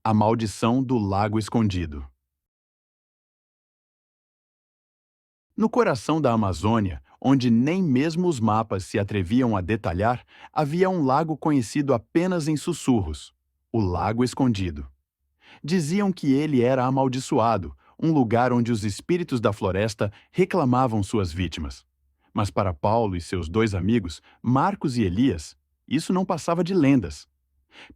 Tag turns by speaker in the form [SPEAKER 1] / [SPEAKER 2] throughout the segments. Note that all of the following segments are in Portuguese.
[SPEAKER 1] A maldição do Lago Escondido. No coração da Amazônia, onde nem mesmo os mapas se atreviam a detalhar, havia um lago conhecido apenas em sussurros: o Lago Escondido. Diziam que ele era amaldiçoado, um lugar onde os espíritos da floresta reclamavam suas vítimas. Mas para Paulo e seus dois amigos, Marcos e Elias, isso não passava de lendas.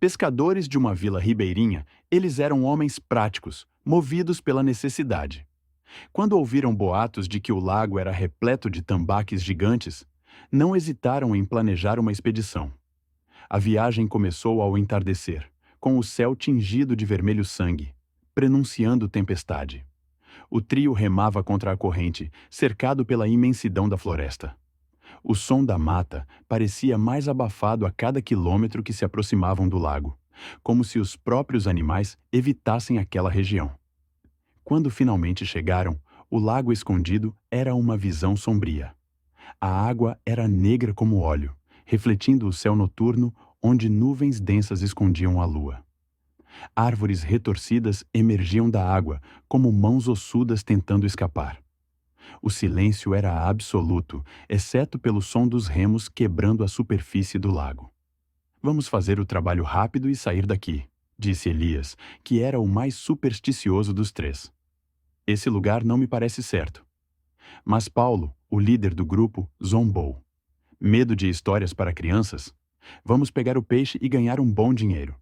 [SPEAKER 1] Pescadores de uma vila ribeirinha, eles eram homens práticos, movidos pela necessidade. Quando ouviram boatos de que o lago era repleto de tambaques gigantes, não hesitaram em planejar uma expedição. A viagem começou ao entardecer, com o céu tingido de vermelho sangue, prenunciando tempestade. O trio remava contra a corrente, cercado pela imensidão da floresta. O som da mata parecia mais abafado a cada quilômetro que se aproximavam do lago, como se os próprios animais evitassem aquela região. Quando finalmente chegaram, o Lago Escondido era uma visão sombria. A água era negra como óleo, refletindo o céu noturno onde nuvens densas escondiam a lua. Árvores retorcidas emergiam da água, como mãos ossudas tentando escapar. O silêncio era absoluto, exceto pelo som dos remos quebrando a superfície do lago. "Vamos fazer o trabalho rápido e sair daqui", disse Elias, que era o mais supersticioso dos três. "Esse lugar não me parece certo." Mas Paulo, o líder do grupo, zombou. "Medo de histórias para crianças? Vamos pegar o peixe e ganhar um bom dinheiro.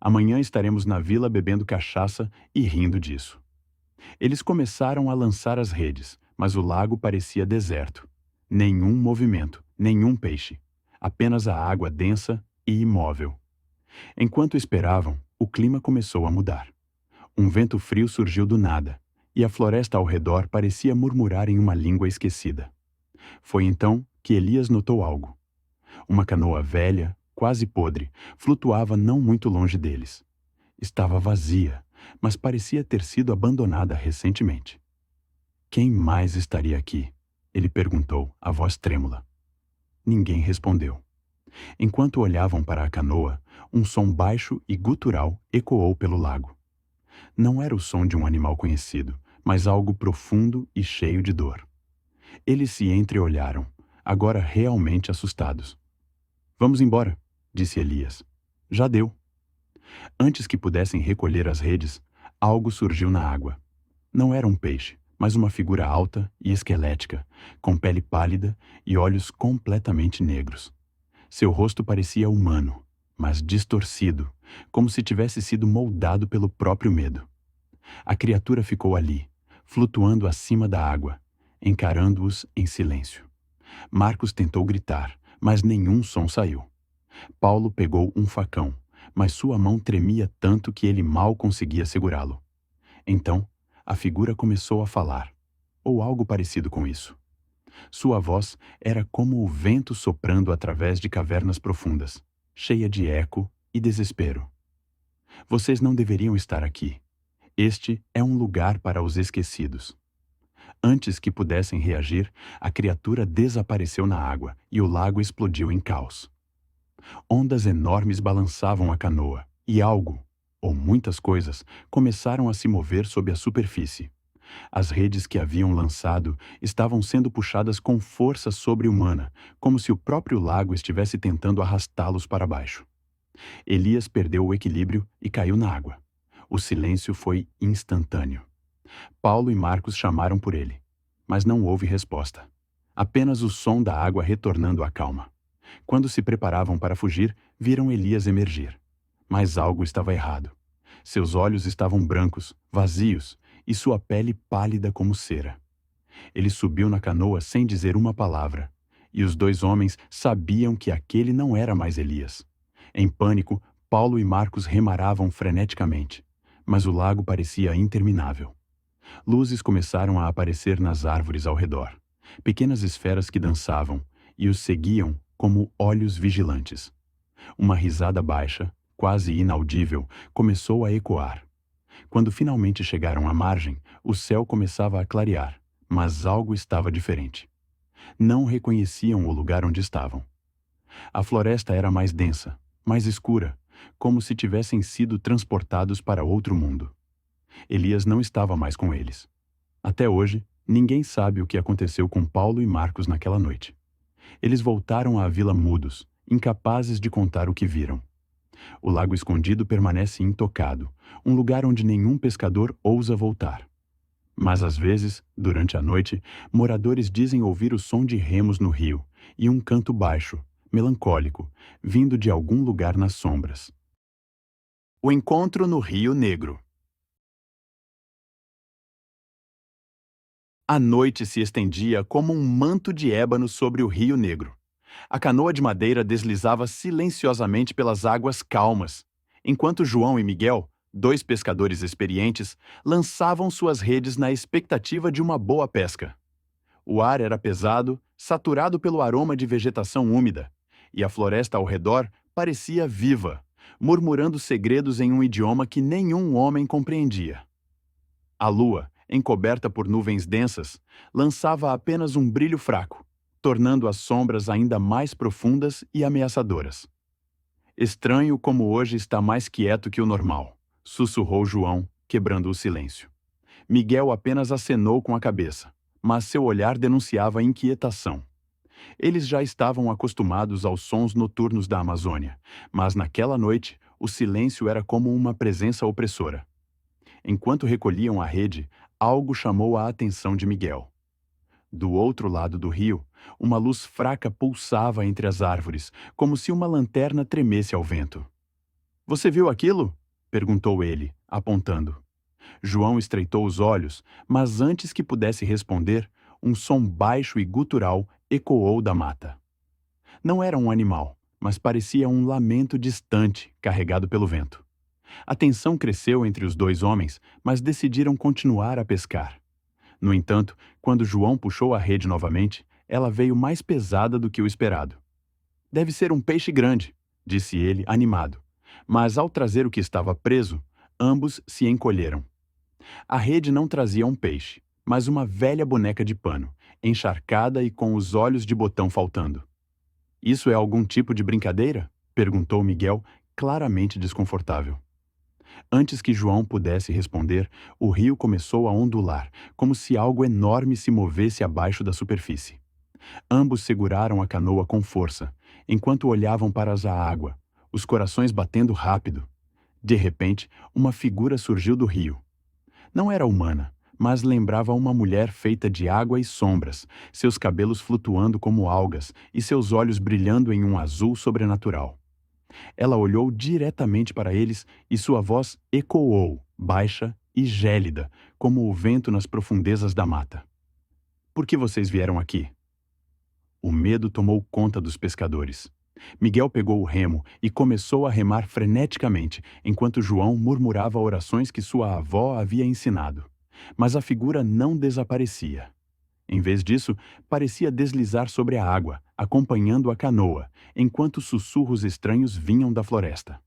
[SPEAKER 1] Amanhã estaremos na vila bebendo cachaça e rindo disso." Eles começaram a lançar as redes, mas o lago parecia deserto. Nenhum movimento, nenhum peixe. Apenas a água densa e imóvel. Enquanto esperavam, o clima começou a mudar. Um vento frio surgiu do nada, e a floresta ao redor parecia murmurar em uma língua esquecida. Foi então que Elias notou algo. Uma canoa velha, quase podre, flutuava não muito longe deles. Estava vazia, mas parecia ter sido abandonada recentemente. "Quem mais estaria aqui?" ele perguntou, a voz trêmula. Ninguém respondeu. Enquanto olhavam para a canoa, um som baixo e gutural ecoou pelo lago. Não era o som de um animal conhecido, mas algo profundo e cheio de dor. Eles se entreolharam, agora realmente assustados. "Vamos embora", disse Elias. "Já deu." Antes que pudessem recolher as redes, algo surgiu na água. Não era um peixe, mas uma figura alta e esquelética, com pele pálida e olhos completamente negros. Seu rosto parecia humano, mas distorcido, como se tivesse sido moldado pelo próprio medo. A criatura ficou ali, flutuando acima da água, encarando-os em silêncio. Marcos tentou gritar, mas nenhum som saiu. Paulo pegou um facão, mas sua mão tremia tanto que ele mal conseguia segurá-lo. Então, a figura começou a falar, ou algo parecido com isso. Sua voz era como o vento soprando através de cavernas profundas, cheia de eco e desespero. "Vocês não deveriam estar aqui. Este é um lugar para os esquecidos." Antes que pudessem reagir, a criatura desapareceu na água e o lago explodiu em caos. Ondas enormes balançavam a canoa, e algo, ou muitas coisas, começaram a se mover sob a superfície. As redes que haviam lançado estavam sendo puxadas com força sobre-humana, como se o próprio lago estivesse tentando arrastá-los para baixo. Elias perdeu o equilíbrio e caiu na água. O silêncio foi instantâneo. Paulo e Marcos chamaram por ele, mas não houve resposta. Apenas o som da água retornando à calma. Quando se preparavam para fugir, viram Elias emergir. Mas algo estava errado. Seus olhos estavam brancos, vazios, e sua pele pálida como cera. Ele subiu na canoa sem dizer uma palavra, e os dois homens sabiam que aquele não era mais Elias. Em pânico, Paulo e Marcos remaravam freneticamente, mas o lago parecia interminável. Luzes começaram a aparecer nas árvores ao redor, pequenas esferas que dançavam, e os seguiam como olhos vigilantes. Uma risada baixa, quase inaudível, começou a ecoar. Quando finalmente chegaram à margem, o céu começava a clarear, mas algo estava diferente. Não reconheciam o lugar onde estavam. A floresta era mais densa, mais escura, como se tivessem sido transportados para outro mundo. Elias não estava mais com eles. Até hoje, ninguém sabe o que aconteceu com Paulo e Marcos naquela noite. Eles voltaram à vila mudos, incapazes de contar o que viram. O lago escondido permanece intocado, um lugar onde nenhum pescador ousa voltar. Mas às vezes, durante a noite, moradores dizem ouvir o som de remos no rio e um canto baixo, melancólico, vindo de algum lugar nas sombras. O encontro no Rio Negro. A noite se estendia como um manto de ébano sobre o Rio Negro. A canoa de madeira deslizava silenciosamente pelas águas calmas, enquanto João e Miguel, dois pescadores experientes, lançavam suas redes na expectativa de uma boa pesca. O ar era pesado, saturado pelo aroma de vegetação úmida, e a floresta ao redor parecia viva, murmurando segredos em um idioma que nenhum homem compreendia. A lua, encoberta por nuvens densas, lançava apenas um brilho fraco, tornando as sombras ainda mais profundas e ameaçadoras. Estranho como hoje está mais quieto que o normal, sussurrou João, quebrando o silêncio. Miguel apenas acenou com a cabeça, mas seu olhar denunciava inquietação. Eles já estavam acostumados aos sons noturnos da Amazônia, mas naquela noite o silêncio era como uma presença opressora. Enquanto recolhiam a rede, algo chamou a atenção de Miguel. Do outro lado do rio, uma luz fraca pulsava entre as árvores, como se uma lanterna tremesse ao vento. "Você viu aquilo?" perguntou ele, apontando. João estreitou os olhos, mas antes que pudesse responder, um som baixo e gutural ecoou da mata. Não era um animal, mas parecia um lamento distante, carregado pelo vento. A tensão cresceu entre os dois homens, mas decidiram continuar a pescar. No entanto, quando João puxou a rede novamente, ela veio mais pesada do que o esperado. "Deve ser um peixe grande", disse ele, animado. Mas ao trazer o que estava preso, ambos se encolheram. A rede não trazia um peixe, mas uma velha boneca de pano, encharcada e com os olhos de botão faltando. "Isso é algum tipo de brincadeira?" perguntou Miguel, claramente desconfortável. Antes que João pudesse responder, o rio começou a ondular, como se algo enorme se movesse abaixo da superfície. Ambos seguraram a canoa com força, enquanto olhavam para a água, os corações batendo rápido. De repente, uma figura surgiu do rio. Não era humana, mas lembrava uma mulher feita de água e sombras, seus cabelos flutuando como algas e seus olhos brilhando em um azul sobrenatural. Ela olhou diretamente para eles e sua voz ecoou, baixa e gélida, como o vento nas profundezas da mata. "Por que vocês vieram aqui?" O medo tomou conta dos pescadores. Miguel pegou o remo e começou a remar freneticamente, enquanto João murmurava orações que sua avó havia ensinado. Mas a figura não desaparecia. Em vez disso, parecia deslizar sobre a água, acompanhando a canoa, enquanto sussurros estranhos vinham da floresta.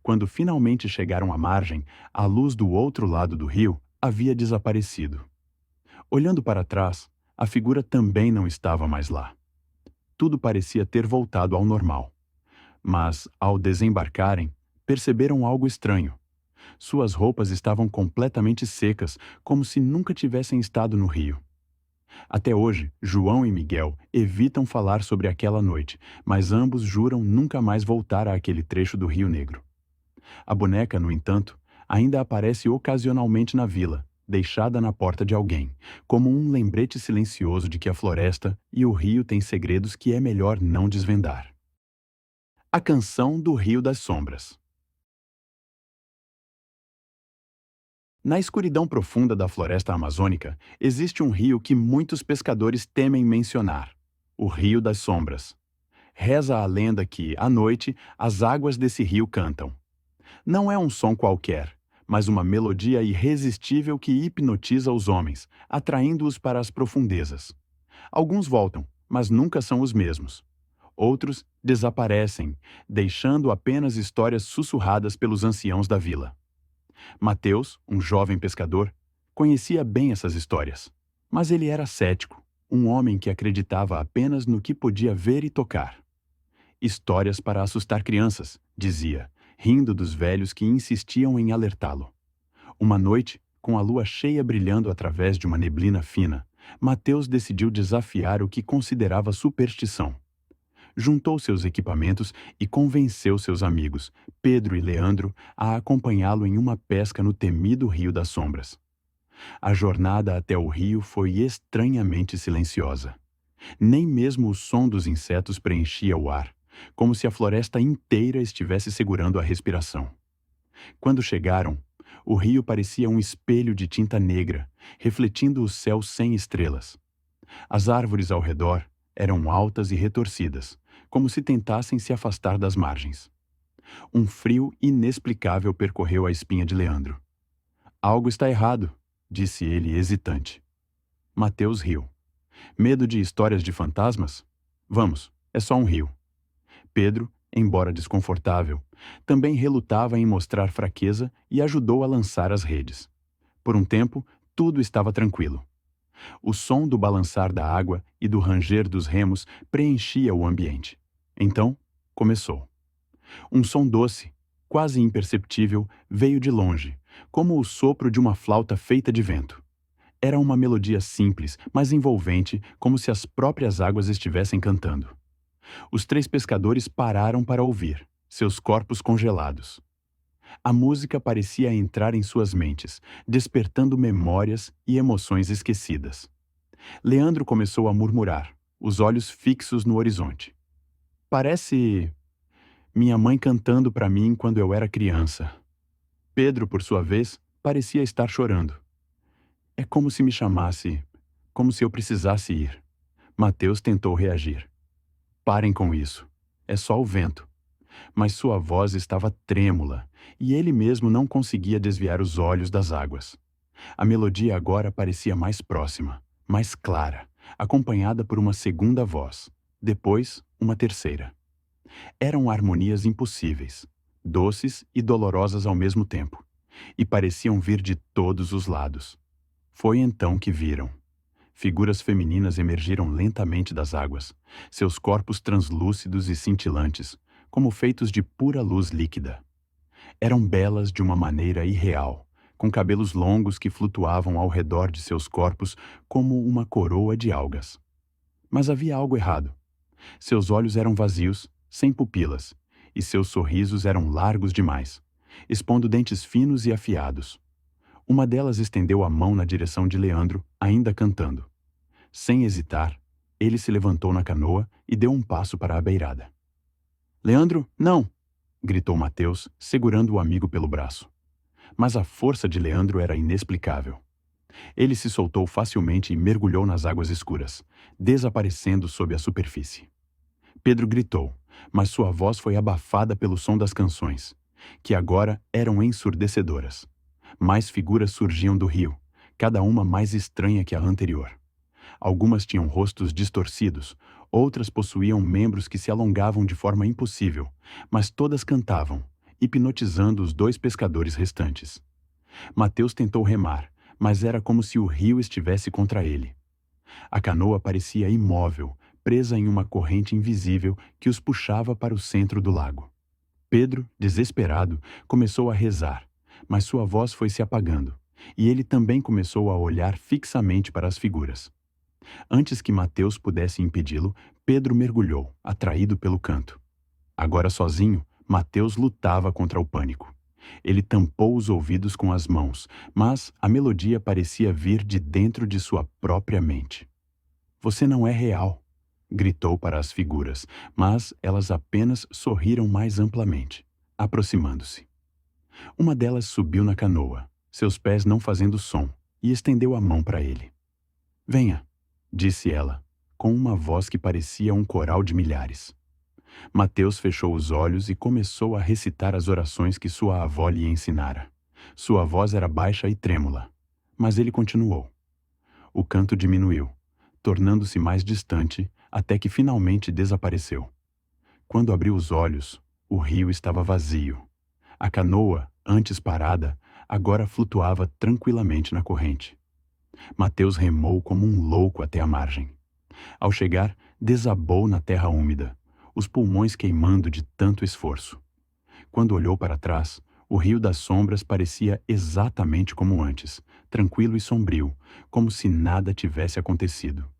[SPEAKER 1] Quando finalmente chegaram à margem, a luz do outro lado do rio havia desaparecido. Olhando para trás, a figura também não estava mais lá. Tudo parecia ter voltado ao normal. Mas, ao desembarcarem, perceberam algo estranho. Suas roupas estavam completamente secas, como se nunca tivessem estado no rio. Até hoje, João e Miguel evitam falar sobre aquela noite, mas ambos juram nunca mais voltar àquele trecho do Rio Negro. A boneca, no entanto, ainda aparece ocasionalmente na vila, deixada na porta de alguém, como um lembrete silencioso de que a floresta e o rio têm segredos que é melhor não desvendar. A canção do Rio das Sombras. Na escuridão profunda da floresta amazônica, existe um rio que muitos pescadores temem mencionar: o Rio das Sombras. Reza a lenda que, à noite, as águas desse rio cantam. Não é um som qualquer, mas uma melodia irresistível que hipnotiza os homens, atraindo-os para as profundezas. Alguns voltam, mas nunca são os mesmos. Outros desaparecem, deixando apenas histórias sussurradas pelos anciãos da vila. Mateus, um jovem pescador, conhecia bem essas histórias, mas ele era cético, Um homem que acreditava apenas no que podia ver e tocar. Histórias para assustar crianças, dizia, rindo dos velhos que insistiam em alertá-lo. Uma noite, com a lua cheia brilhando através de uma neblina fina, Mateus decidiu desafiar o que considerava superstição. Juntou seus equipamentos e convenceu seus amigos, Pedro e Leandro, a acompanhá-lo em uma pesca no temido Rio das Sombras. A jornada até o rio foi estranhamente silenciosa. Nem mesmo o som dos insetos preenchia o ar, como se a floresta inteira estivesse segurando a respiração. Quando chegaram, o rio parecia um espelho de tinta negra, refletindo o céu sem estrelas. As árvores ao redor eram altas e retorcidas, como se tentassem se afastar das margens. Um frio inexplicável percorreu a espinha de Leandro. Algo está errado, disse ele hesitante. Mateus riu. Medo de histórias de fantasmas? Vamos, é só um rio. Pedro, embora desconfortável, também relutava em mostrar fraqueza e ajudou a lançar as redes. Por um tempo, tudo estava tranquilo. O som do balançar da água e do ranger dos remos preenchia o ambiente. Então, começou. Um som doce, quase imperceptível, veio de longe, como o sopro de uma flauta feita de vento. Era uma melodia simples, mas envolvente, como se as próprias águas estivessem cantando. Os três pescadores pararam para ouvir, seus corpos congelados. A música parecia entrar em suas mentes, despertando memórias e emoções esquecidas. Leandro começou a murmurar, os olhos fixos no horizonte. Parece minha mãe cantando para mim quando eu era criança. Pedro, por sua vez, parecia estar chorando. É como se me chamasse, como se eu precisasse ir. Mateus tentou reagir. Parem com isso. É só o vento. Mas sua voz estava trêmula, e ele mesmo não conseguia desviar os olhos das águas. A melodia agora parecia mais próxima, mais clara, acompanhada por uma segunda voz, depois uma terceira. Eram harmonias impossíveis, doces e dolorosas ao mesmo tempo, e pareciam vir de todos os lados. Foi então que viram. Figuras femininas emergiram lentamente das águas, seus corpos translúcidos e cintilantes, como feitos de pura luz líquida. Eram belas de uma maneira irreal, com cabelos longos que flutuavam ao redor de seus corpos como uma coroa de algas. Mas havia algo errado. Seus olhos eram vazios, sem pupilas, e seus sorrisos eram largos demais, expondo dentes finos e afiados. Uma delas estendeu a mão na direção de Leandro, ainda cantando. Sem hesitar, ele se levantou na canoa e deu um passo para a beirada. Leandro, não! Gritou Mateus, segurando o amigo pelo braço. Mas a força de Leandro era inexplicável. Ele se soltou facilmente e mergulhou nas águas escuras, desaparecendo sob a superfície. Pedro gritou, mas sua voz foi abafada pelo som das canções, que agora eram ensurdecedoras. Mais figuras surgiam do rio, cada uma mais estranha que a anterior. Algumas tinham rostos distorcidos, outras possuíam membros que se alongavam de forma impossível, mas todas cantavam, hipnotizando os dois pescadores restantes. Mateus tentou remar, mas era como se o rio estivesse contra ele. A canoa parecia imóvel, presa em uma corrente invisível que os puxava para o centro do lago. Pedro, desesperado, começou a rezar, mas sua voz foi se apagando, e ele também começou a olhar fixamente para as figuras. Antes que Mateus pudesse impedi-lo, Pedro mergulhou, atraído pelo canto. Agora sozinho, Mateus lutava contra o pânico. Ele tampou os ouvidos com as mãos, mas a melodia parecia vir de dentro de sua própria mente. Você não é real, gritou para as figuras, mas elas apenas sorriram mais amplamente, aproximando-se. Uma delas subiu na canoa, seus pés não fazendo som, e estendeu a mão para ele. Venha, disse ela, com uma voz que parecia um coral de milhares. Mateus fechou os olhos e começou a recitar as orações que sua avó lhe ensinara. Sua voz era baixa e trêmula, mas ele continuou. O canto diminuiu, tornando-se mais distante, até que finalmente desapareceu. Quando abriu os olhos, o rio estava vazio. A canoa, antes parada, agora flutuava tranquilamente na corrente. Mateus remou como um louco até a margem, Ao chegar, desabou na terra úmida, os pulmões queimando de tanto esforço. Quando olhou para trás, o Rio das Sombras parecia exatamente como antes, tranquilo e sombrio, como se nada tivesse acontecido.